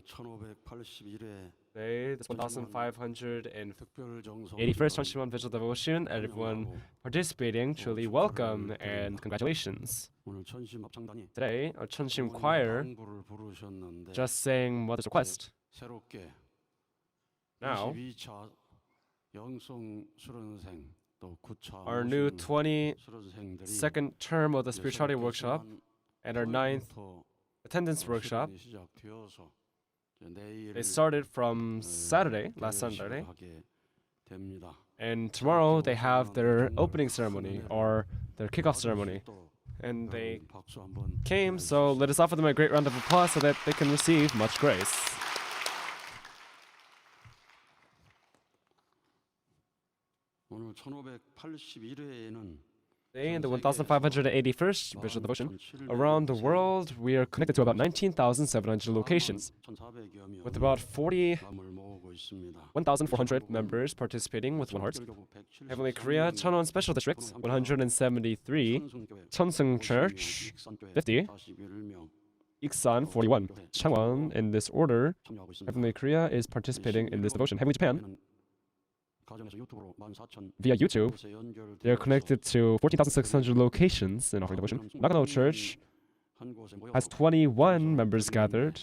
Today, this 1581st Cheonshim Won Visual Devotion, everyone participating, truly welcome and congratulations. Today, our Cheonshim choir just sang Mother's Request. Now, our new 22nd term of the spirituality workshop and our 9th attendance workshop, they started from Saturday, last Saturday, and tomorrow they have their opening ceremony or their kickoff ceremony. And they came, so let us offer them a great round of applause so that they can receive much grace. Today, in the 1581st Visual Devotion, around the world, we are connected to about 19,700 locations, with about 1,400 members participating with one heart. Heavenly Korea, Cheonwon Special Districts, 173, Cheonseung Church, 50, Iksan, 41. Cheonwon, in this order, Heavenly Korea is participating in this devotion. Heavenly Japan, via YouTube, they are connected to 14,600 locations in offering devotion. Nagano Church has 21 members gathered.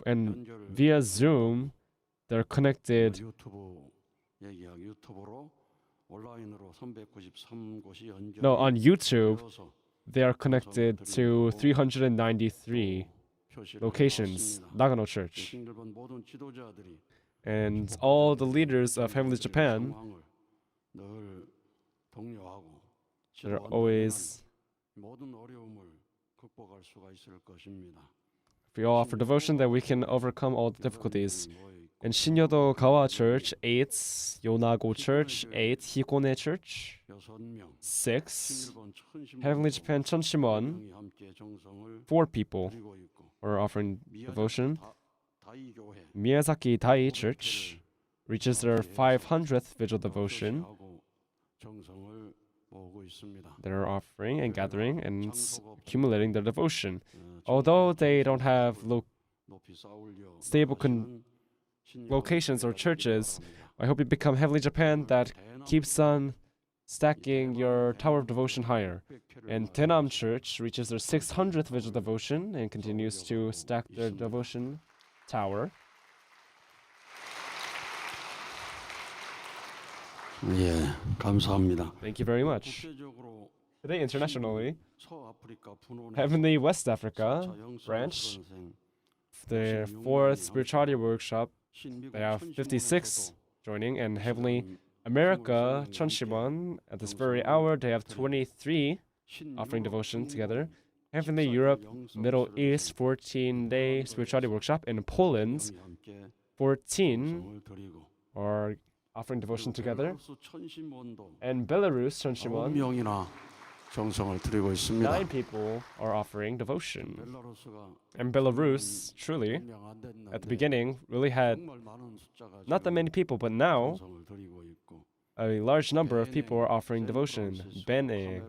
And via Zoom, they're connected. No, on YouTube, they are connected to 393 locations, Nagano Church. And all the leaders of Heavenly Japan are always, if we all offer devotion, that we can overcome all the difficulties. And Shinyodo Gawa Church, 8, Yonago Church, 8, Hikone Church, 6, Heavenly Japan Cheonshim Won, 4 people are offering devotion. Miyazaki Dai Church reaches their 500th vigil devotion. They're offering and gathering and accumulating their devotion. Although they don't have stable locations or churches, I hope you become Heavenly Japan that keeps on stacking your tower of devotion higher. And Daenam Church reaches their 600th vigil devotion and continues to stack their devotion tower. Thank you very much. Today, internationally, Heavenly West Africa branch, the 4th spirituality workshop, they have 56 joining, and Heavenly America, Cheonshim Won, at this very hour, they have 23 offering devotion together. Heavenly Europe, Middle East, 14-day spirituality workshop in Poland, 14 are offering devotion together. And Belarus, Cheonshim Won, 9 people are offering devotion. And Belarus, truly, at the beginning, really had not that many people, but now a large number of people are offering devotion. Benin,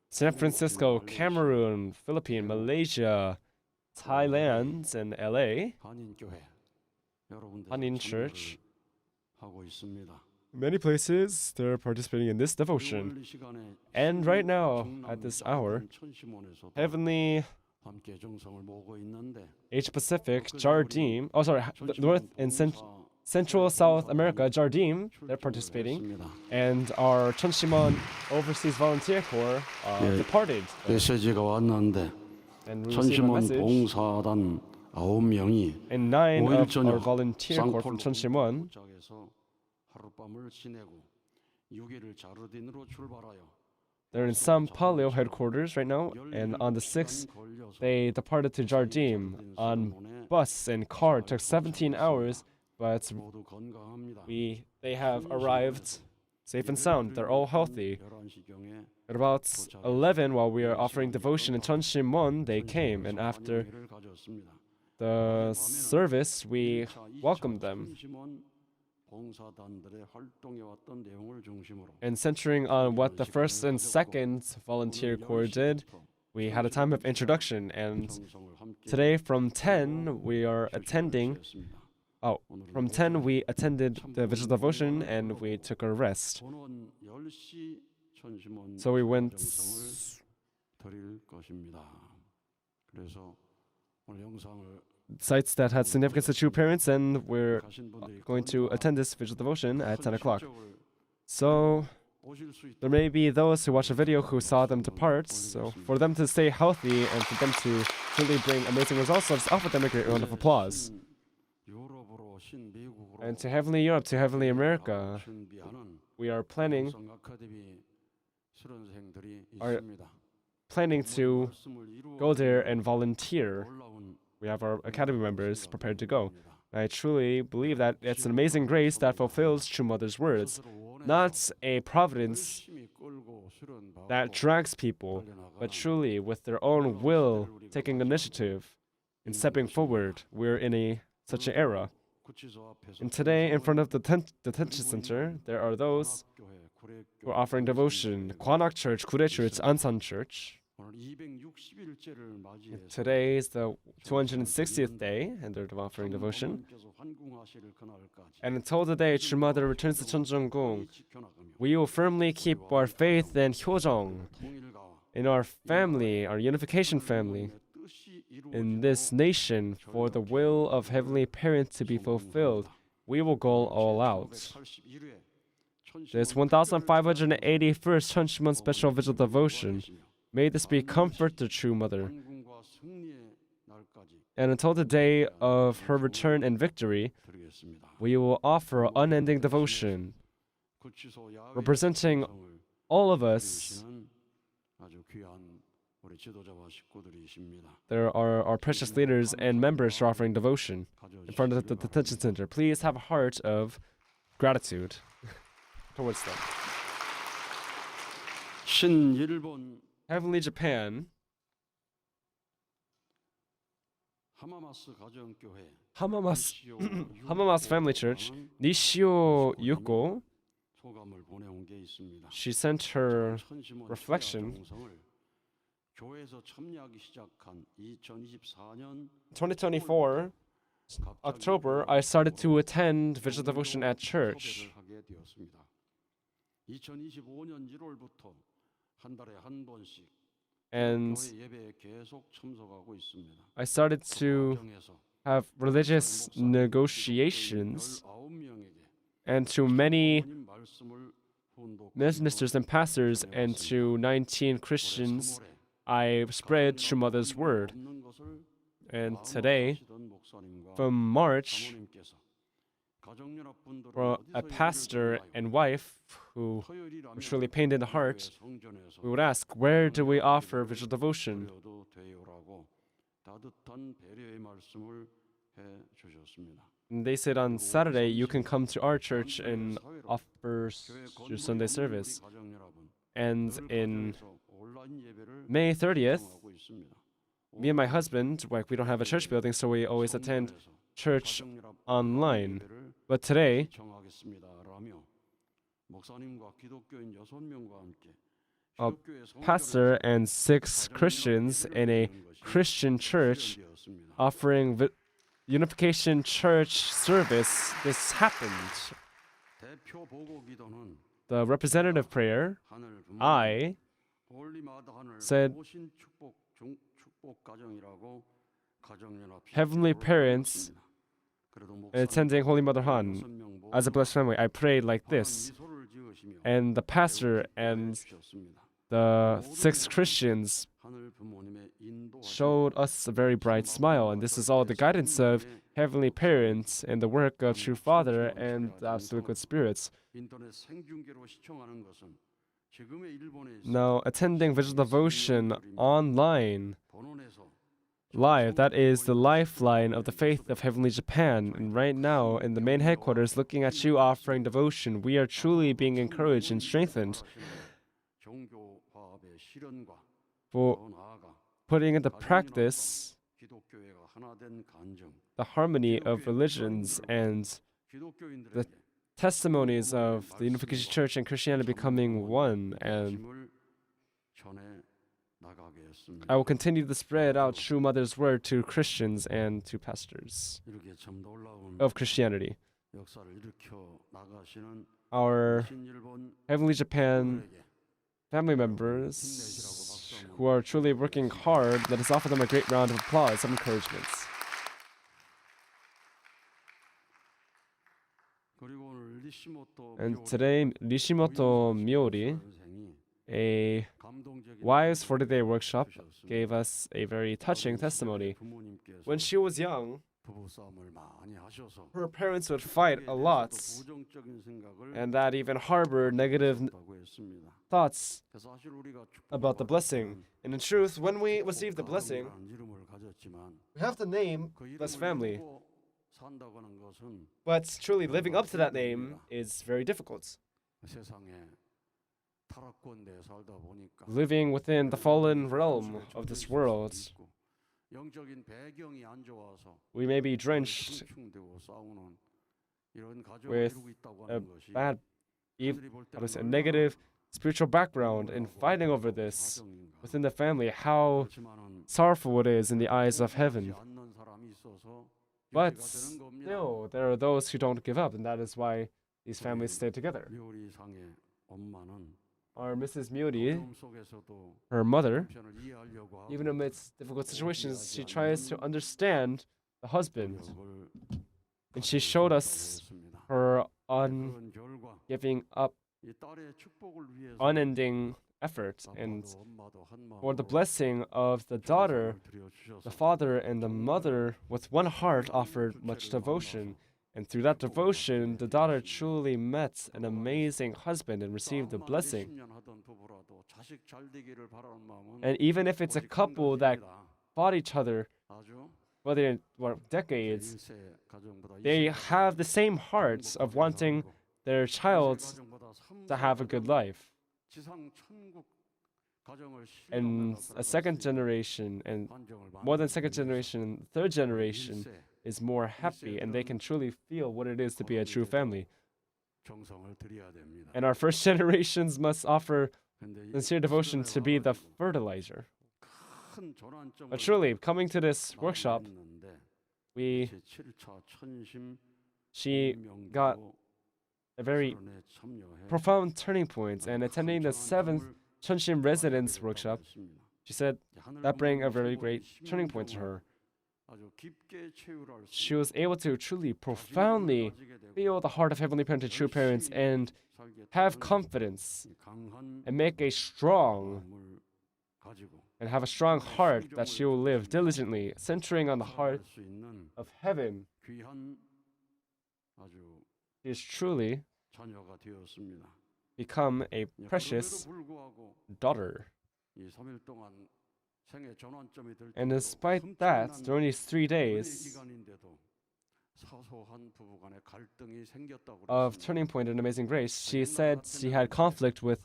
San Francisco, Cameroon, Philippines, Malaysia, Thailand, and LA. Hanin Church. Many places, they're participating in this devotion. And right now, at this hour, Heavenly Asia Pacific, Jardim, North and Central South America, Jardim, they're participating. And our Cheonshim Won Overseas Volunteer Corps departed. And we received a message. And 9 of our volunteer corps from Cheonshim Won they're in Sao Paulo headquarters right now, and on the 6th, they departed to Jardim on bus and car. It took 17 hours, but they have arrived safe and sound. They're all healthy. At about 11, while we are offering devotion in Cheonshim Won, they came, and after the service, we welcomed them. And centering on what the 1st and 2nd volunteer corps did, we had a time of introduction, and today from 10 we are attending. From 10 we attended the vigil devotion and we took a rest. So we went sites that had significance to true parents, and we're going to attend this vigil devotion at 10 o'clock. So there may be those who watch the video who saw them depart, so for them to stay healthy and for them to truly bring amazing results, let's offer them a great round of applause. And to Heavenly Europe, to Heavenly America, we are planning to go there and volunteer. We have our academy members prepared to go. I truly believe that it's an amazing grace that fulfills True Mother's words, not a providence that drags people, but truly with their own will, taking initiative and stepping forward. We're in such an era. And today, in front of the detention center, there are those who are offering devotion. Kwanok Church, Kure Church, Ansan Church. Today is the 260th day, and they're offering devotion. And until the day True Mother returns to Cheonshim, we will firmly keep our faith and Hyojong in our family, our unification family, in this nation, for the will of Heavenly Parent to be fulfilled. We will go all out. This 1581st Cheonshim Won special vigil devotion, may this be comfort to True Mother. And until the day of her return and victory, we will offer unending devotion, representing all of us. There are our precious leaders and members who are offering devotion in front of the detention center. Please have a heart of gratitude towards them. Heavenly Japan, Hamamas Family Church, Nishio Yuko, she sent her reflection. 2024, October, I started to attend vigil devotion at church. And I started to have religious negotiations, and to many ministers and pastors and to 19 Christians, I spread True Mother's word. And today, from March, for a pastor and wife who were truly pained in the heart, we would ask, where do we offer vigil devotion? And they said on Saturday, you can come to our church and offer your Sunday service. And in May 30th, me and my husband, we don't have a church building, so we always attend church online. But today, a pastor and 6 Christians in a Christian church offering unification church service, this happened. The representative prayer, I said, Heavenly Parents attending Holy Mother Han, as a blessed family, I prayed like this. And the pastor and the 6 Christians showed us a very bright smile, and this is all the guidance of Heavenly Parents and the work of True Father and the Absolute Good Spirits. Now, attending vigil devotion online, live, that is the lifeline of the faith of Heavenly Japan. And right now, in the main headquarters, looking at you offering devotion, we are truly being encouraged and strengthened for putting into practice the harmony of religions and the testimonies of the Unification Church and Christianity becoming one. And I will continue to spread out true mother's word to Christians and to pastors of Christianity. Our Heavenly Japan family members who are truly working hard, let us offer them a great round of applause and encouragements. And today, Nishimoto Miori, a wise 40-day workshop, gave us a very touching testimony. When she was young, her parents would fight a lot, and that even harbored negative thoughts about the blessing. And in truth, when we receive the blessing, we have to name this family. But truly living up to that name is very difficult. Living within the fallen realm of this world, we may be drenched with a negative spiritual background and fighting over this within the family, how sorrowful it is in the eyes of heaven. But still, there are those who don't give up, and that is why these families stay together. Our Mrs. Miori, her mother, even amidst difficult situations, she tries to understand the husband. And she showed us her giving up, unending effort. And for the blessing of the daughter, the father and the mother with one heart offered much devotion. And through that devotion, the daughter truly met an amazing husband and received the blessing. And even if it's a couple that fought each other for decades, they have the same hearts of wanting their child to have a good life. And a second generation, and more than second generation, third generation is more happy, and they can truly feel what it is to be a true family. And our first generations must offer sincere devotion to be the fertilizer. But truly, coming to this workshop, she got a very profound turning point, and attending the 7th Cheonshim Residence Workshop, she said that brought a very great turning point to her. She was able to truly, profoundly feel the heart of Heavenly Parent and true parents and have confidence and make a strong and have a strong heart that she will live diligently, centering on the heart of heaven. She is truly become a precious daughter. And despite that, during these 3 days of turning point in Amazing Grace, she said she had conflict with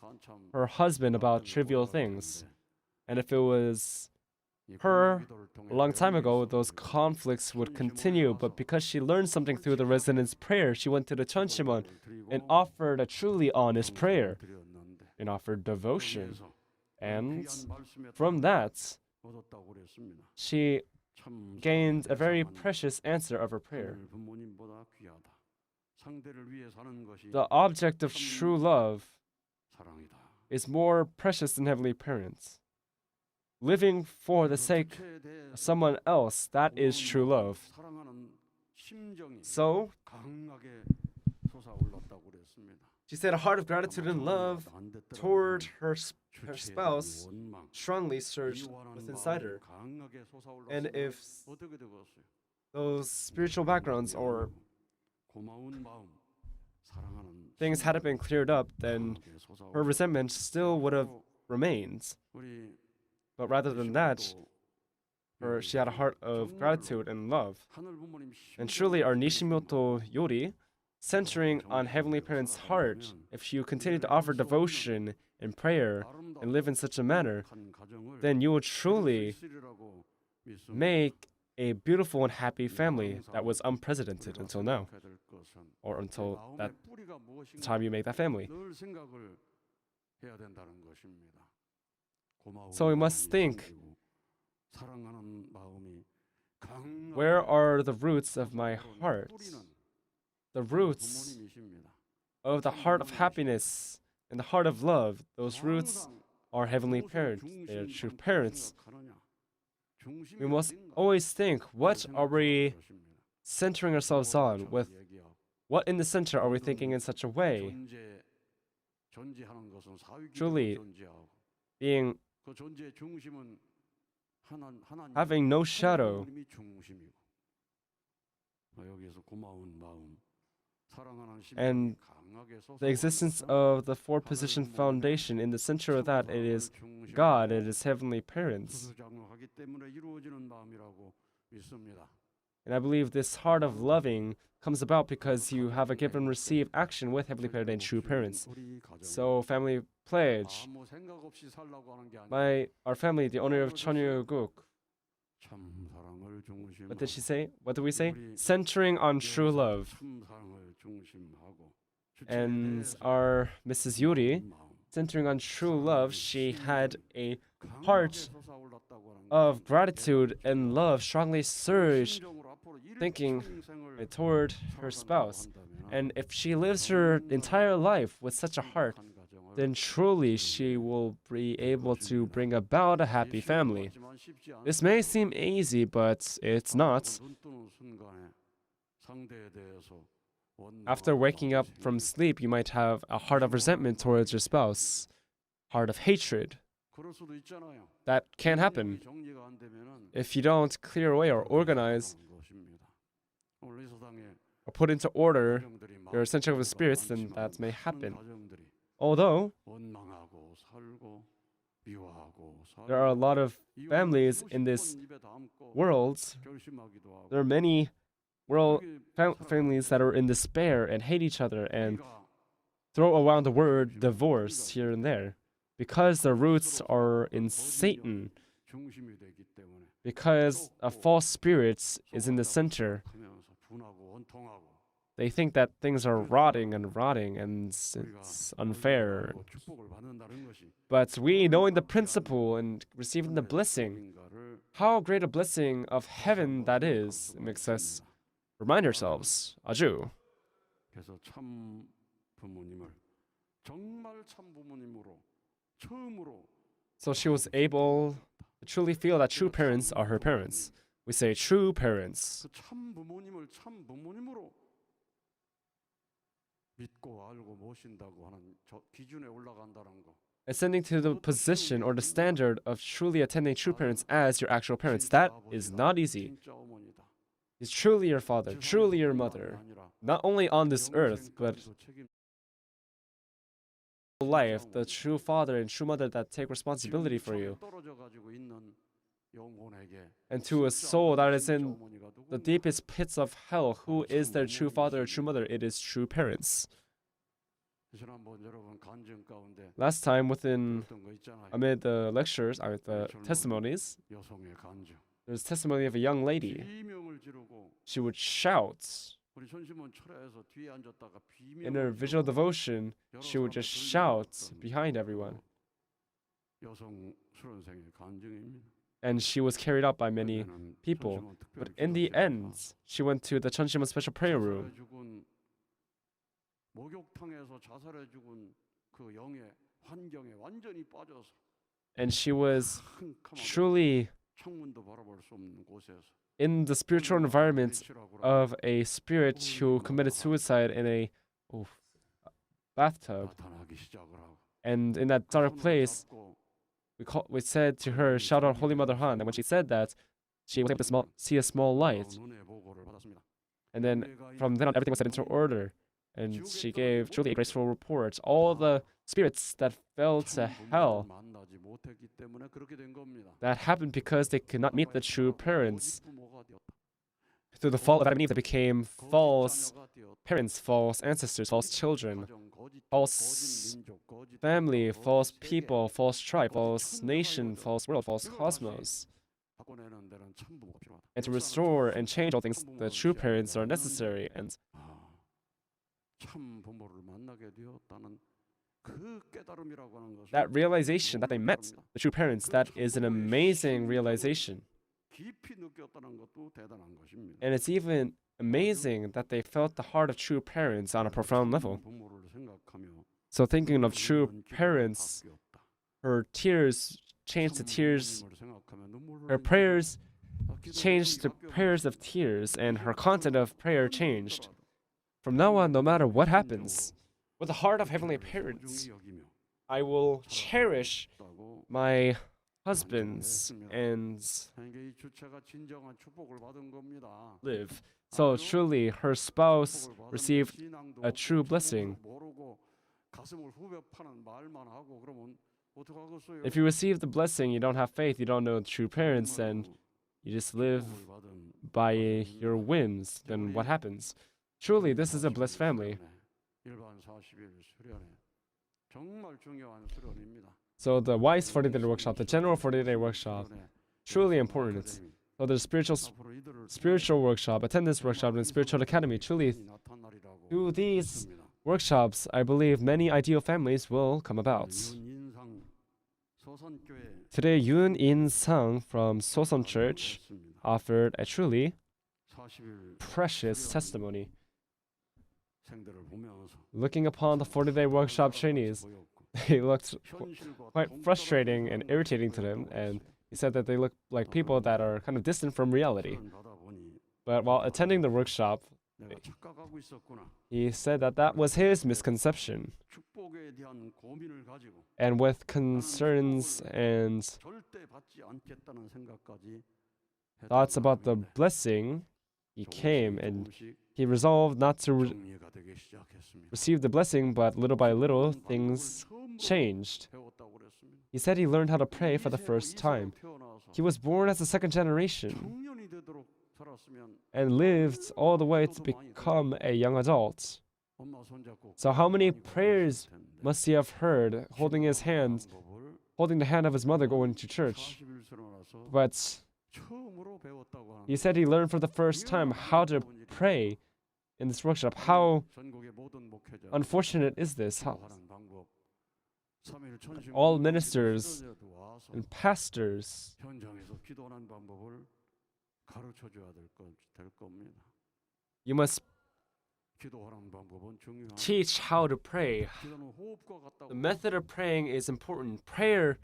her husband about trivial things. And if it was her a long time ago, those conflicts would continue. But because she learned something through the residence prayer, she went to the Cheonshim Won and offered a truly honest prayer and offered devotion. And from that, she gained a very precious answer of her prayer. The object of true love is more precious than Heavenly Parents. Living for the sake of someone else, that is true love. So, she said a heart of gratitude and love toward her spouse strongly surged within her. And if those spiritual backgrounds or things hadn't been cleared up, then her resentment still would have remained. But rather than that, she had a heart of gratitude and love. And truly, our Nishimoto Yori, centering on Heavenly Parent's heart, if you continue to offer devotion and prayer and live in such a manner, then you will truly make a beautiful and happy family that was unprecedented until now, or until that time you make that family. So we must think, where are the roots of my heart? The roots of the heart of happiness and the heart of love. Those roots are heavenly parents. They are true parents. We must always think, what are we centering ourselves on? With what in the center are we thinking in such a way? Truly, being having no shadow. And the existence of the four-position foundation, in the center of that, it is God, it is heavenly parents. And I believe this heart of loving comes about because you have a give and receive action with heavenly parents and true parents. So, family pledge. Our family, the owner of Cheonryuguk. What did she say? What do we say? Centering on true love. And our Mrs. Yuri, centering on true love, she had a heart of gratitude and love strongly surged, thinking toward her spouse. And if she lives her entire life with such a heart, then truly she will be able to bring about a happy family. This may seem easy, but it's not. After waking up from sleep, you might have a heart of resentment towards your spouse, heart of hatred. That can happen. If you don't clear away or organize or put into order your essential of the spirits, then that may happen. Although there are a lot of families in this world, there are many families that are in despair and hate each other and throw around the word divorce here and there because their roots are in Satan, because a false spirit is in the center. They think that things are rotting and it's unfair. But we, knowing the principle and receiving the blessing, how great a blessing of heaven that is, it makes us remind ourselves, 아주. So she was able to truly feel that true parents are her parents. We say true parents. Ascending to the position or the standard of truly attending true parents as your actual parents, that is not easy. He's truly your father, truly your mother, not only on this earth, but life, the true father and true mother that take responsibility for you. And to a soul that is in the deepest pits of hell, who is their true father or true mother? It is true parents. Last time, amid the lectures, the testimonies, there's testimony of a young lady. She would shout. In her visual devotion, she would just shout behind everyone. And she was carried out by many people. But in the end, she went to the Cheonshim Won special prayer room. And she was truly in the spiritual environment of a spirit who committed suicide in a bathtub. And in that dark place, we said to her, shout out Holy Mother Han. And when she said that, she was able to see a small light. And then from then on, everything was set into order. And she gave truly a graceful report. All the spirits that fell to hell, that happened because they could not meet the true parents. Through the fall of Adam and Eve, they became false parents, false ancestors, false children, false family, false people, false tribe, false nation, false world, false cosmos. And to restore and change all things, the true parents are necessary. And That realization that they met the true parents, that is an amazing realization. And it's even amazing that they felt the heart of true parents on a profound level. So thinking of true parents, her tears changed to tears, her prayers changed to prayers of tears, and her content of prayer changed. From now on, no matter what happens, with the heart of heavenly parents, I will cherish my husbands and live. So truly, her spouse received a true blessing. If you receive the blessing, you don't have faith, you don't know the true parents, and you just live by your whims, then what happens? Truly, this is a blessed family. So the wise 40-day workshop, the general 40-day workshop, truly important. So the spiritual workshop, attendance workshop, and spiritual academy, truly through these workshops, I believe many ideal families will come about. Today, Yoon In-sang from Soson Church offered a truly precious testimony. Looking upon the 40-day workshop trainees, they looked quite frustrating and irritating to them, and he said that they look like people that are kind of distant from reality. But while attending the workshop, he said that that was his misconception. And with concerns and thoughts about the blessing, he came and he resolved not to receive the blessing, but little by little, things changed. He said he learned how to pray for the first time. He was born as a second generation and lived all the way to become a young adult. So how many prayers must he have heard holding his hand, holding the hand of his mother going to church? But he said he learned for the first time how to pray in this workshop. How unfortunate is this? All ministers and pastors you must teach how to pray. The method of praying is important. Prayer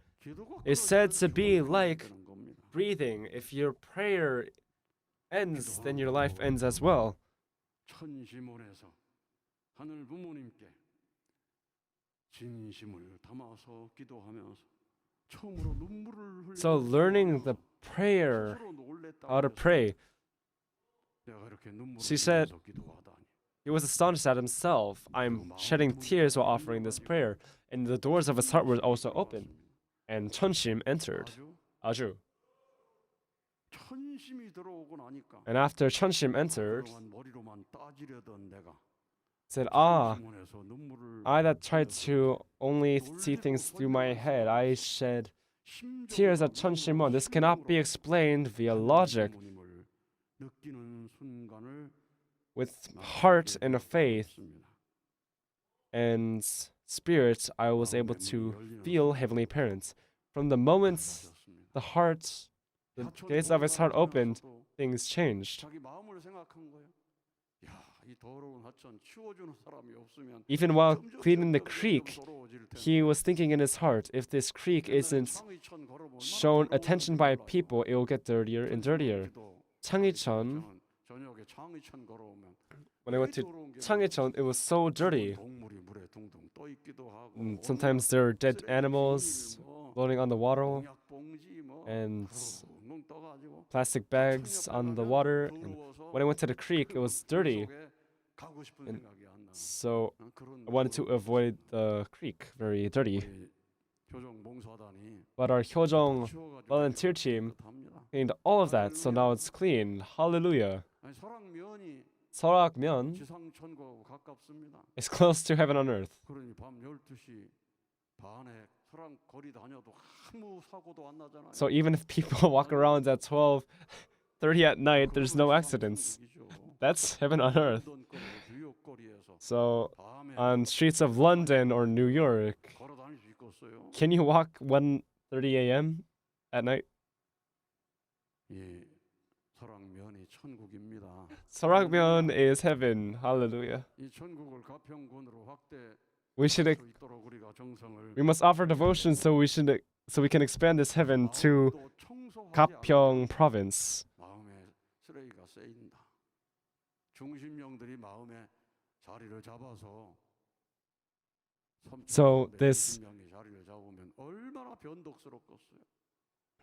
is said to be like breathing. If your prayer ends, then your life ends as well. So learning the prayer, how to pray, she said he was astonished at himself. I'm shedding tears while offering this prayer, and the doors of his heart were also open. And Cheonshim entered. Aju. And after Cheonshim entered, said, I that tried to only see things through my head, I shed tears at Cheonshim Won. This cannot be explained via logic. With heart and a faith and spirit, I was able to feel heavenly parents. From the moment the gates of his heart opened, things changed. Even while cleaning the creek, he was thinking in his heart, if this creek isn't shown attention by people, it will get dirtier and dirtier. Changhicheon, when I went to Changhicheon, it was so dirty. And sometimes there are dead animals floating on the water and plastic bags on the water. And when I went to the creek, it was dirty. And so I wanted to avoid the creek, very dirty. But our Hyojong volunteer team cleaned all of that, so now it's clean. Hallelujah. 설악면 is close to heaven on earth. So even if people walk around at 12:30 at night, there's no accidents. That's heaven on earth. So, on streets of London or New York, can you walk 1:30 a.m. at night? 설악면 is heaven. Hallelujah. We must offer devotion so we can expand this heaven to Gapyeong province. So this,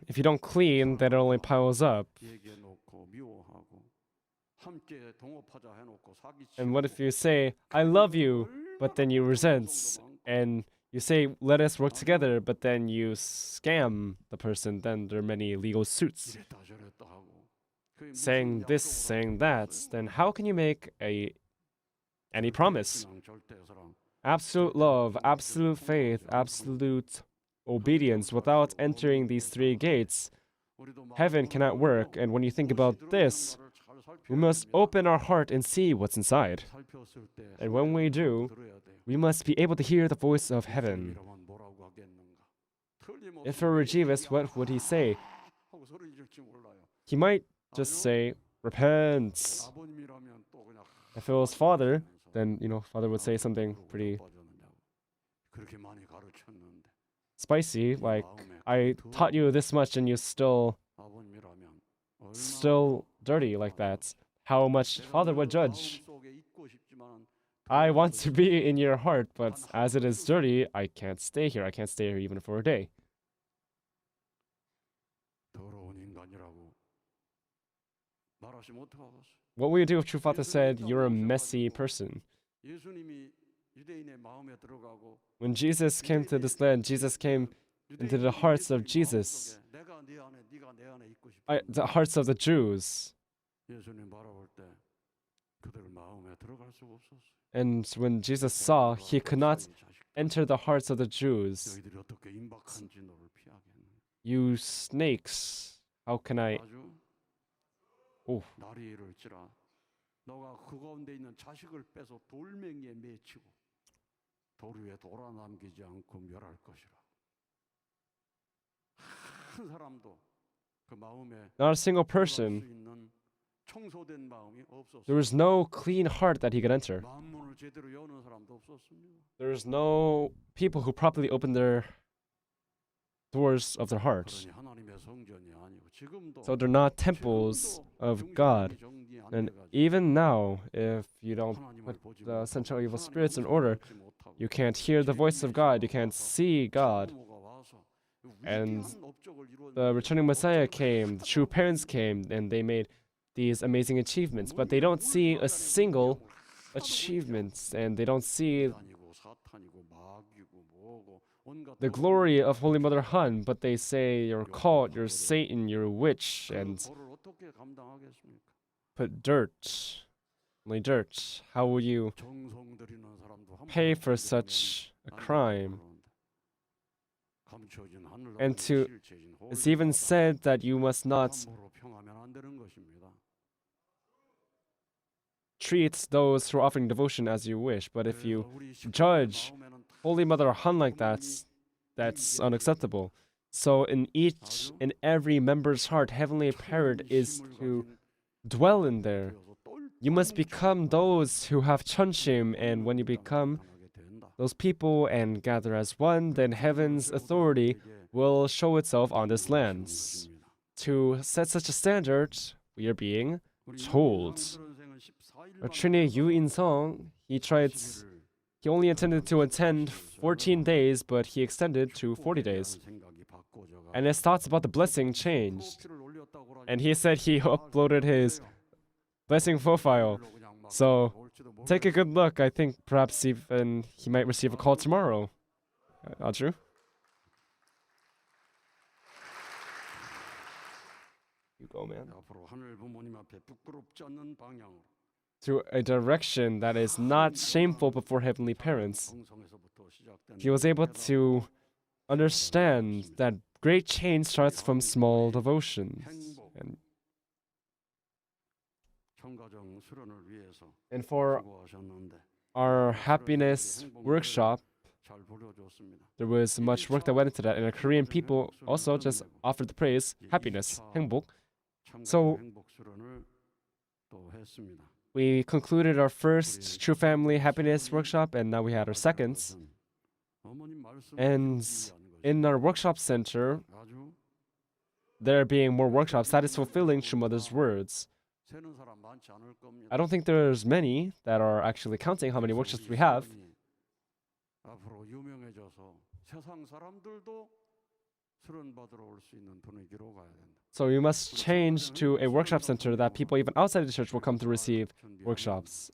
if you don't clean, then it only piles up. And what if you say, I love you, but then you resent, and you say, let us work together, but then you scam the person, then there are many legal suits. Saying this, saying that, then how can you make any promise? Absolute love, absolute faith, absolute obedience without entering these three gates, heaven cannot work. And when you think about this, we must open our heart and see what's inside. And when we do, we must be able to hear the voice of heaven. If it were Jesus, what would he say? He might just say, repent. If it was Father, then, Father would say something pretty spicy, like, I taught you this much and you still dirty like that. How much Father would judge? I want to be in your heart, but as it is dirty, I can't stay here. I can't stay here even for a day. What will you do if true Father said, you're a messy person? When Jesus came to this land, Jesus came into the hearts of Jesus, the hearts of the Jews. And when Jesus saw, he could not enter the hearts of the Jews. You snakes, how can I? Oh. Not a single person. There was no clean heart that he could enter. There is no people who properly opened their doors of their hearts. So they're not temples of God. And even now, if you don't put the central evil spirits in order, you can't hear the voice of God, you can't see God. And the returning Messiah came, the true parents came, and they made these amazing achievements, but they don't see a single achievement, and they don't see the glory of Holy Mother Han, but they say you're cult, you're Satan, you're a witch, and put dirt, only dirt. How will you pay for such a crime? And it's even said that you must not treat those who are offering devotion as you wish, but if you judge Holy Mother Han like that, that's unacceptable. So in every member's heart, Heavenly Parent is to dwell in there. You must become those who have Cheonshim, and when you become those people and gather as one, then heaven's authority will show itself on this land. To set such a standard, we are being told. Trinity Yu In-sung, he only intended to attend 14 days, but he extended to 40 days. And his thoughts about the blessing changed. And he said he uploaded his blessing profile. So take a good look. I think perhaps even he might receive a call tomorrow. Audrey? You go, man. To a direction that is not shameful before Heavenly Parents. He was able to understand that great change starts from small devotions. And for our happiness workshop, there was much work that went into that, and the Korean people also just offered the praise, happiness, 행복. So we concluded our first True Family Happiness workshop, and now we had our second. And in our workshop center, there being more workshops, that is fulfilling True Mother's words. I don't think there's many that are actually counting how many workshops we have. So we must change to a workshop center that people even outside the church will come to receive workshops.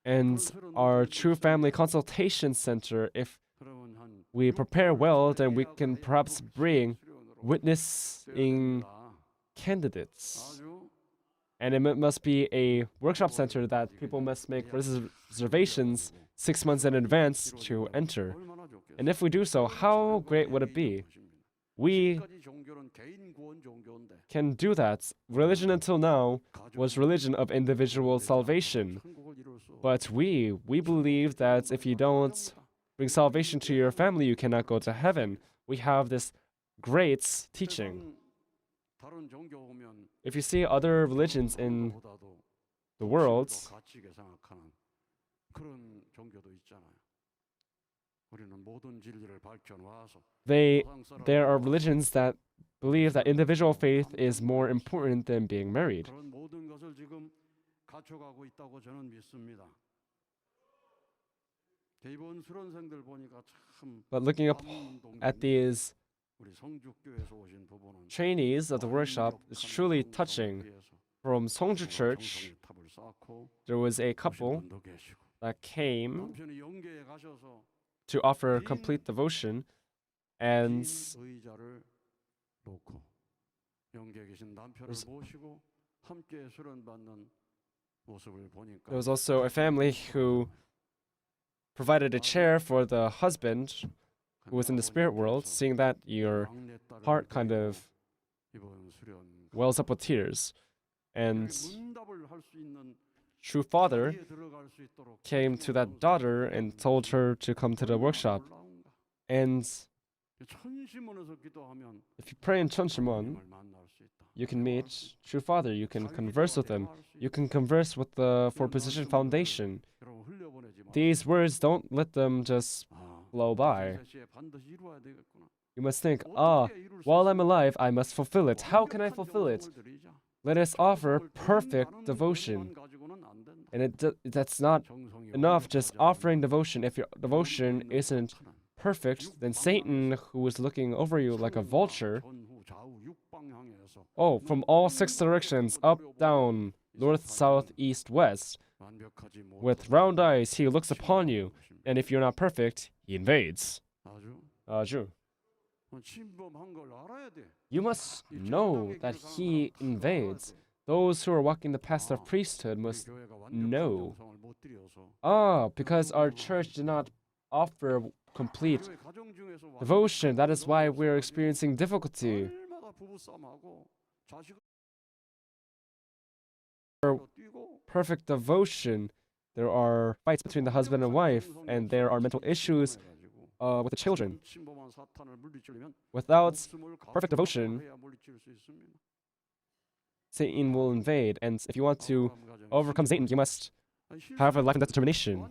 And our True Family Consultation Center, if we prepare well, then we can perhaps bring witnessing candidates. And it must be a workshop center that people must make reservations 6 months in advance to enter. And if we do so, how great would it be? We can do that. Religion until now was religion of individual salvation. But we believe that if you don't bring salvation to your family, you cannot go to heaven. We have this great teaching. If you see other religions in the world, there are religions that believe that individual faith is more important than being married. But looking up at these trainees of the workshop is truly touching. From Songju Church, there was a couple that came to offer complete devotion, and there was also a family who provided a chair for the husband who was in the spirit world. Seeing that, your heart kind of wells up with tears. And True Father came to that daughter and told her to come to the workshop. And if you pray in Cheonshim Won, you can meet True Father, you can converse with him, you can converse with the Four Position Foundation. These words, don't let them just blow by. You must think, while I'm alive, I must fulfill it. How can I fulfill it? Let us offer perfect devotion. And that's not enough just offering devotion. If your devotion isn't perfect, then Satan, who is looking over you like a vulture, from all 6 directions, up, down, north, south, east, west, with round eyes, he looks upon you. And if you're not perfect, he invades. You must know that he invades. Those who are walking the path of priesthood must know. Because our church did not offer complete devotion, that is why we're experiencing difficulty. For perfect devotion, there are fights between the husband and wife, and there are mental issues with the children. Without perfect devotion, Satan will invade, and if you want to overcome Satan, you must have a life and death determination.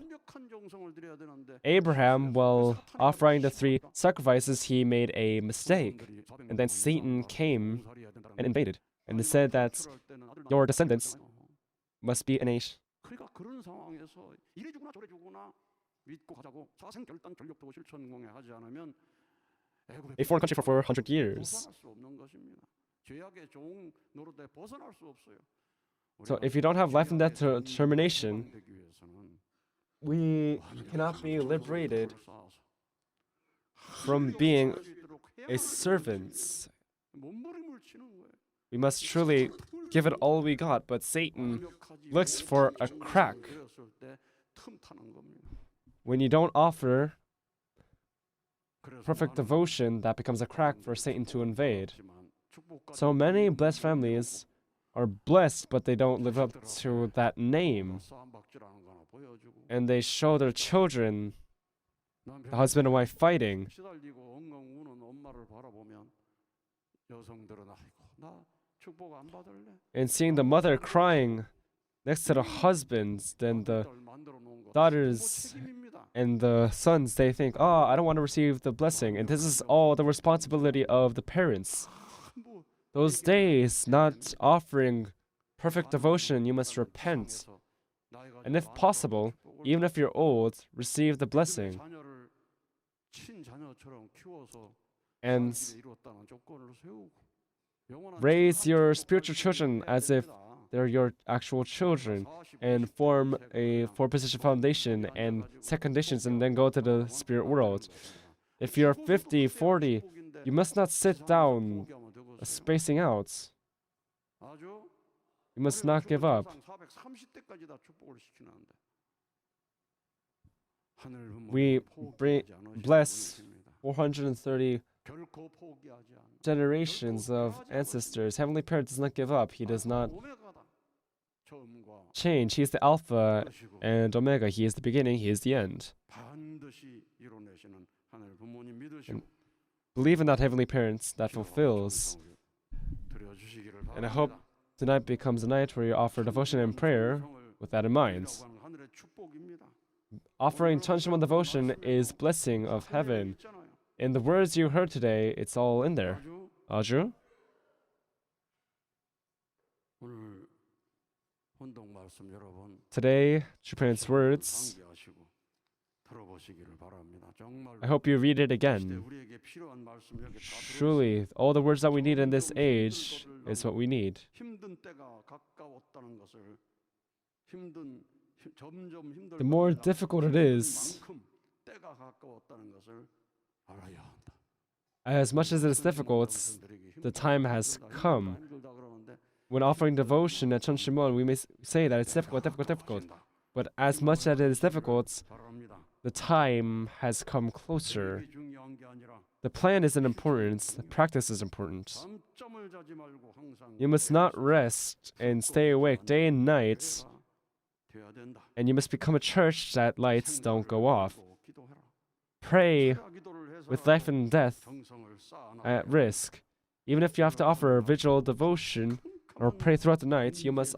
Abraham, while offering the 3 sacrifices, he made a mistake, and then Satan came and invaded, and it said that your descendants must be a nation. A foreign country for 400 years. So if you don't have life and death determination, we cannot be liberated from being a servant. We must truly give it all we got, but Satan looks for a crack. When you don't offer perfect devotion, that becomes a crack for Satan to invade. So many blessed families are blessed, but they don't live up to that name. And they show their children, the husband and wife, fighting. And seeing the mother crying next to the husbands, then the daughters and the sons, they think, oh, I don't want to receive the blessing. And this is all the responsibility of the parents. Those days, not offering perfect devotion, you must repent. And if possible, even if you're old, receive the blessing. And raise your spiritual children as if they're your actual children, and form a four-position foundation and set conditions, and then go to the spirit world. If you're 50, 40, you must not sit down, spacing out. You must not give up. We bless 430 generations of ancestors. Heavenly Parent does not give up. He does not change. He is the Alpha and Omega. He is the beginning. He is the end. And believe in that Heavenly Parent that fulfills. And I hope tonight becomes a night where you offer devotion and prayer with that in mind. Offering Cheonshim Won devotion is blessing of heaven. In the words you heard today, it's all in there. Aju? Today, True Parent's words, I hope you read it again. Truly, all the words that we need in this age is what we need. The more difficult it is, as much as it is difficult, the time has come. When offering devotion at Cheonshim Won, we may say that it's difficult. But as much as it is difficult, the time has come closer. The plan isn't important, the practice is important. You must not rest and stay awake day and night, and you must become a church that lights don't go off. Pray with life and death at risk. Even if you have to offer a vigil devotion or pray throughout the night, you must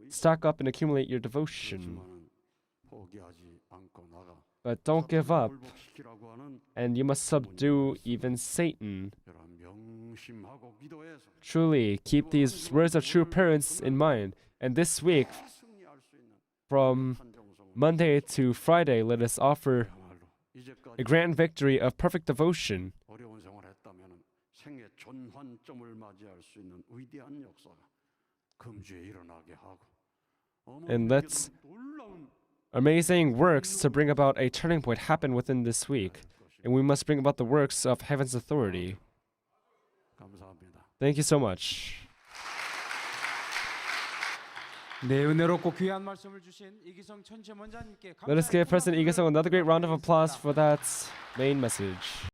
stack up and accumulate your devotion. But don't give up, and you must subdue even Satan. Truly, keep these words of true parents in mind. And this week, from Monday to Friday, let us offer a grand victory of perfect devotion. And let's amazing works to bring about a turning point happen within this week. And we must bring about the works of heaven's authority. Thank you so much. Let us give President Lee Gi-seong another great round of applause for that main message.